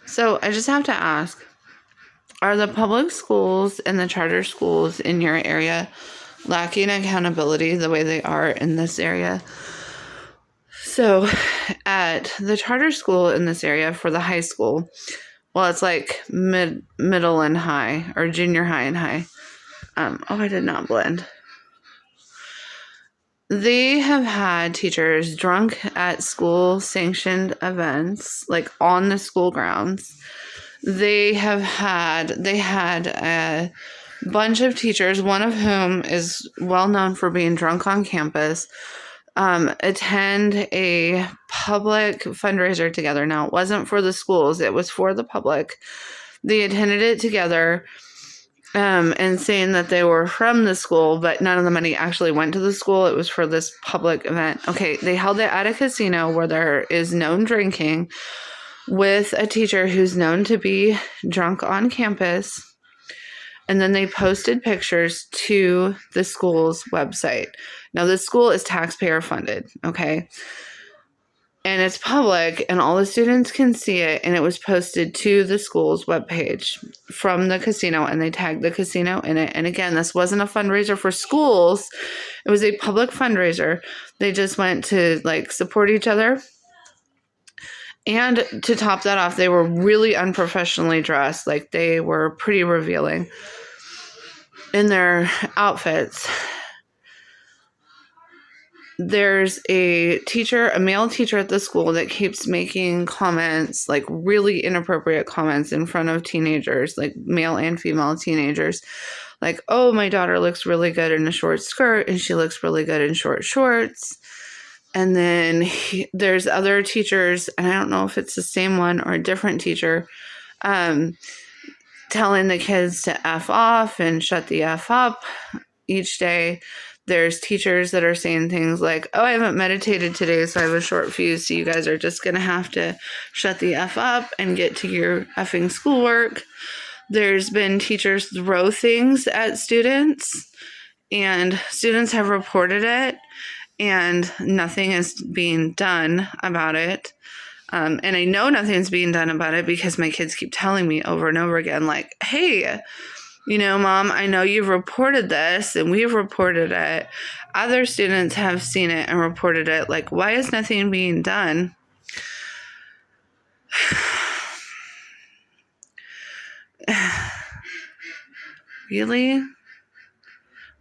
So I just have to ask, are the public schools and the charter schools in your area lacking accountability the way they are in this area? So at the charter school in this area for the high school, well, it's like middle and high, or junior high and high. I did not blend. They have had teachers drunk at school sanctioned events, like on the school grounds. They had a bunch of teachers, one of whom is well known for being drunk on campus, attend a public fundraiser together. Now, it wasn't for the schools, it was for the public. They attended it together, and saying that they were from the school, but none of the money actually went to the school. It was for this public event. Okay, they held it at a casino where there is known drinking with a teacher who's known to be drunk on campus. And then they posted pictures to the school's website. Now, the school is taxpayer funded, okay? And it's public, and all the students can see it, and it was posted to the school's webpage from the casino, and they tagged the casino in it. And again, this wasn't a fundraiser for schools. It was a public fundraiser. They just went to, like, support each other. And to top that off, they were really unprofessionally dressed. Like, they were pretty revealing in their outfits. There's a male teacher at the school that keeps making comments, like really inappropriate comments in front of teenagers, like male and female teenagers. Like, oh, my daughter looks really good in a short skirt, and she looks really good in short shorts. And then there's other teachers, and I don't know if it's the same one or a different teacher, telling the kids to F off and shut the F up each day. There's teachers that are saying things like, oh, I haven't meditated today, so I have a short fuse, so you guys are just going to have to shut the F up and get to your effing schoolwork. There's been teachers throw things at students, and students have reported it, and nothing is being done about it. And I know nothing's being done about it because my kids keep telling me over and over again, like, hey, Mom, I know you've reported this, and we've reported it. Other students have seen it and reported it. Like, why is nothing being done? Really?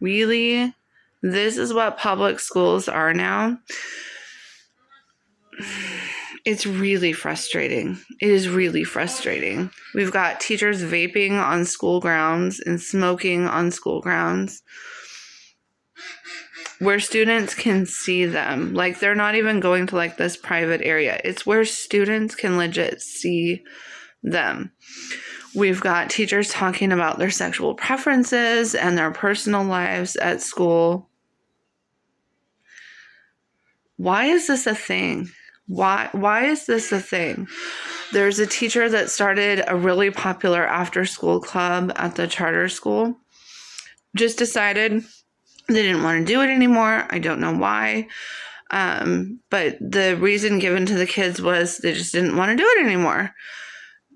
Really? This is what public schools are now? It's really frustrating. It is really frustrating. We've got teachers vaping on school grounds and smoking on school grounds where students can see them. Like, they're not even going to, like, this private area. It's where students can legit see them. We've got teachers talking about their sexual preferences and their personal lives at school. Why is this a thing? Why is this a thing? There's a teacher that started a really popular after-school club at the charter school. Just decided they didn't want to do it anymore. I don't know why. But the reason given to the kids was they just didn't want to do it anymore.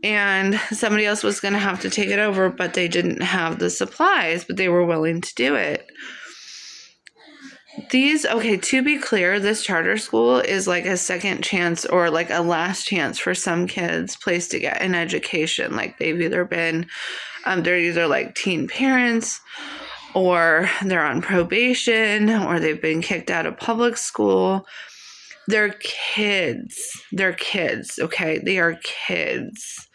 And somebody else was going to have to take it over, but they didn't have the supplies, but they were willing to do it. To be clear, this charter school is like a second chance or like a last chance for some kids' place to get an education. Like, they've either been, they're either like teen parents, or they're on probation, or they've been kicked out of public school. They're kids. Okay? They are kids.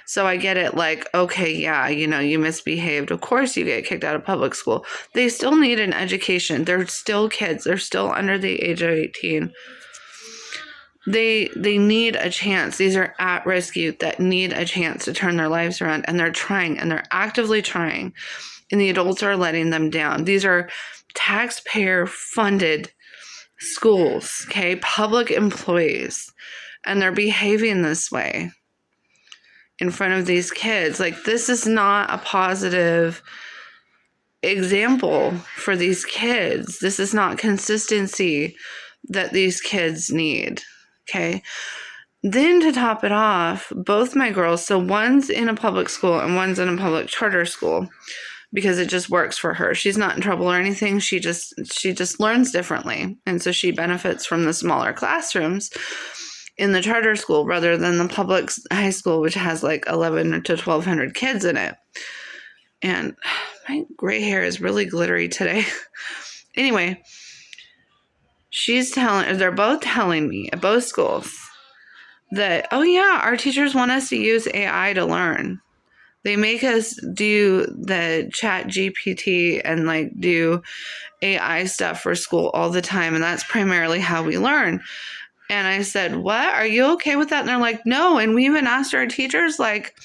So I get it, like, okay, yeah, you misbehaved. Of course you get kicked out of public school. They still need an education. They're still kids. They're still under the age of 18. They need a chance. These are at-risk youth that need a chance to turn their lives around, and they're trying, and they're actively trying, and the adults are letting them down. These are taxpayer-funded schools, okay, public employees, and they're behaving this way in front of these kids. Like, this is not a positive example for these kids. This is not consistency that these kids need, okay? Then to top it off, both my girls, so one's in a public school and one's in a public charter school because it just works for her. She's not in trouble or anything. She just learns differently. And so she benefits from the smaller classrooms in the charter school rather than the public high school, which has like 11 to 1,200 kids in it. And my gray hair is really glittery today. Anyway, they're both telling me at both schools that, oh yeah, our teachers want us to use AI to learn. They make us do the chat GPT and like do AI stuff for school all the time. And that's primarily how we learn. And I said, what? Are you okay with that? And they're like, no. And we even asked our teachers, like,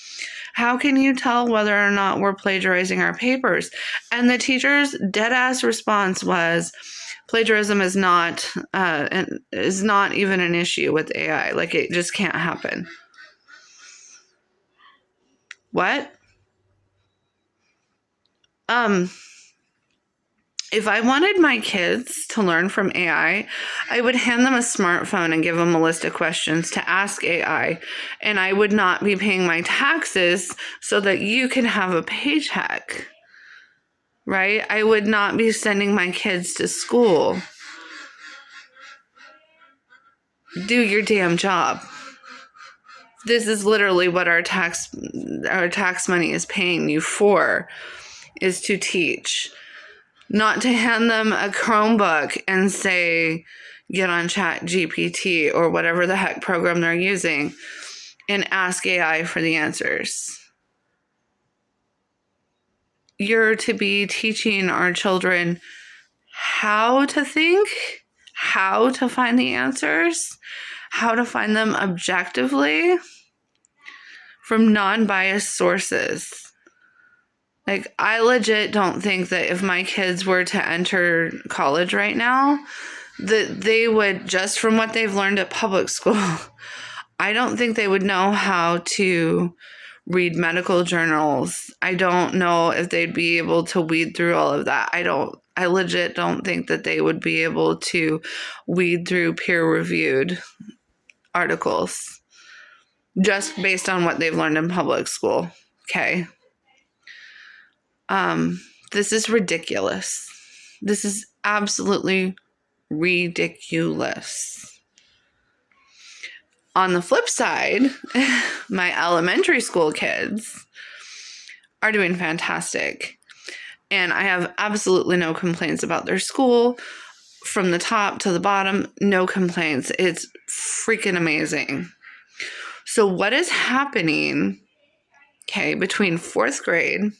how can you tell whether or not we're plagiarizing our papers? And the teacher's dead ass response was, plagiarism is not even an issue with AI. Like, it just can't happen. What? If I wanted my kids to learn from AI, I would hand them a smartphone and give them a list of questions to ask AI. And I would not be paying my taxes so that you can have a paycheck, right? I would not be sending my kids to school. Do your damn job. This is literally what our tax money is paying you for, is to teach. Not to hand them a Chromebook and say, get on Chat GPT or whatever the heck program they're using and ask AI for the answers. You're to be teaching our children how to think, how to find the answers, how to find them objectively from non-biased sources. Like, I legit don't think that if my kids were to enter college right now, that they would, just from what they've learned at public school, I don't think they would know how to read medical journals. I don't know if they'd be able to weed through all of that. I legit don't think that they would be able to weed through peer-reviewed articles just based on what they've learned in public school. Okay. This is ridiculous. This is absolutely ridiculous. On the flip side, my elementary school kids are doing fantastic. And I have absolutely no complaints about their school. From the top to the bottom, no complaints. It's freaking amazing. So what is happening, between fourth grade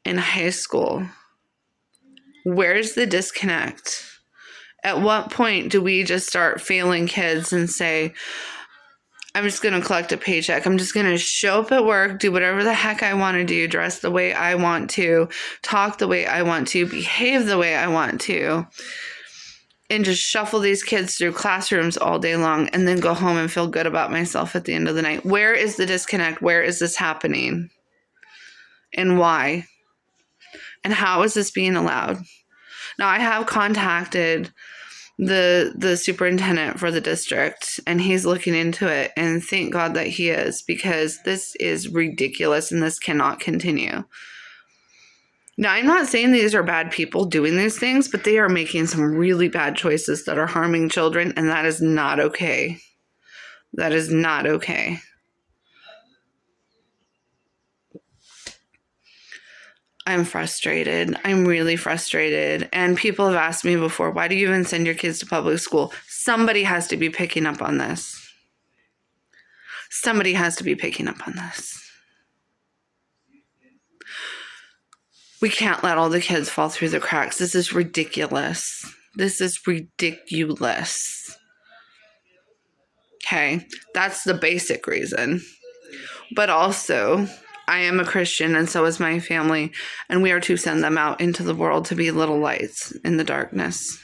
in high school? Where's the disconnect? At what point do we just start failing kids and say, I'm just going to collect a paycheck. I'm just going to show up at work, do whatever the heck I want to do, dress the way I want to, talk the way I want to, behave the way I want to, and just shuffle these kids through classrooms all day long and then go home and feel good about myself at the end of the night? Where is the disconnect? Where is this happening? And why? And how is this being allowed? Now, I have contacted the superintendent for the district, and he's looking into it, and thank God that he is, because this is ridiculous and this cannot continue. Now, I'm not saying these are bad people doing these things, but they are making some really bad choices that are harming children, and that is not okay. That is not okay. I'm frustrated. I'm really frustrated. And people have asked me before, why do you even send your kids to public school? Somebody has to be picking up on this. Somebody has to be picking up on this. We can't let all the kids fall through the cracks. This is ridiculous. This is ridiculous. Okay, that's the basic reason. But also, I am a Christian, and so is my family, and we are to send them out into the world to be little lights in the darkness.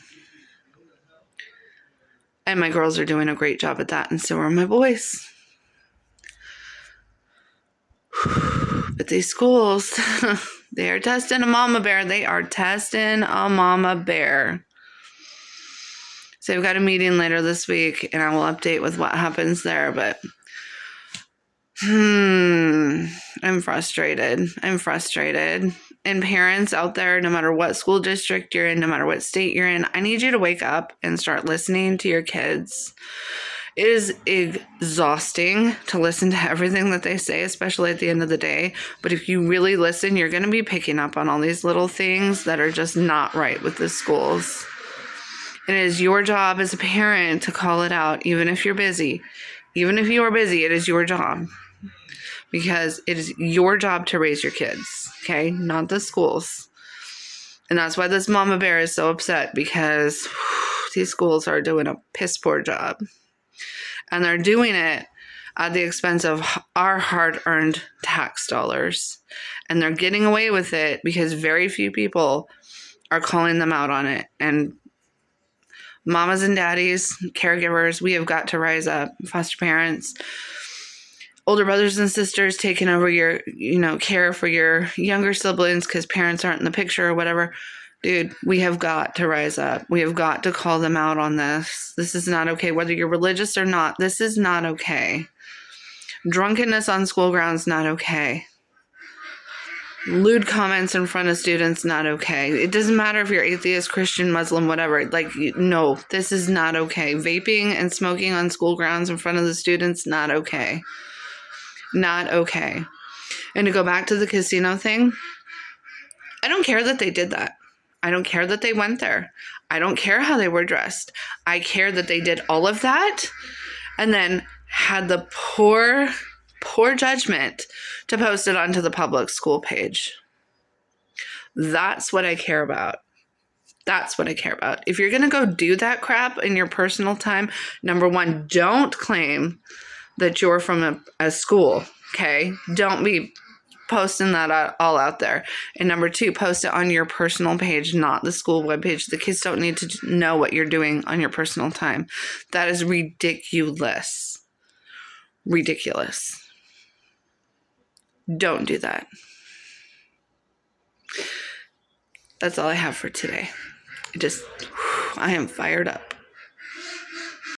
And my girls are doing a great job at that, and so are my boys. But these schools, they are testing a mama bear. They are testing a mama bear. So I've got a meeting later this week, and I will update with what happens there. But I'm frustrated. And parents out there, no matter what school district you're in, no matter what state you're in, I need you to wake up and start listening to your kids. It is exhausting to listen to everything that they say, especially at the end of the day. But if you really listen, you're going to be picking up on all these little things that are just not right with the schools. And it is your job as a parent to call it out, even if you're busy. Even if you are busy, it is your job. Because it is your job to raise your kids, okay? Not the schools. And that's why this mama bear is so upset, because these schools are doing a piss poor job. And they're doing it at the expense of our hard-earned tax dollars. And they're getting away with it because very few people are calling them out on it. And mamas and daddies, caregivers, we have got to rise up. Foster parents, older brothers and sisters taking over your, care for your younger siblings because parents aren't in the picture or whatever. Dude, we have got to rise up. We have got to call them out on this. This is not okay. Whether you're religious or not, this is not okay. Drunkenness on school grounds, not okay. Lewd comments in front of students, not okay. It doesn't matter if you're atheist, Christian, Muslim, whatever. No, this is not okay. Vaping and smoking on school grounds in front of the students, not okay. Not okay. And to go back to the casino thing, I don't care that they did that. I don't care that they went there. I don't care how they were dressed. I care that they did all of that and then had the poor judgment to post it onto the public school page. That's what I care about. That's what I care about. If you're going to go do that crap in your personal time, number one, don't claim that you're from a school, okay? Don't be posting that all out there. And number two, post it on your personal page, not the school webpage. The kids don't need to know what you're doing on your personal time. That is ridiculous. Ridiculous. Don't do that. That's all I have for today. I am fired up.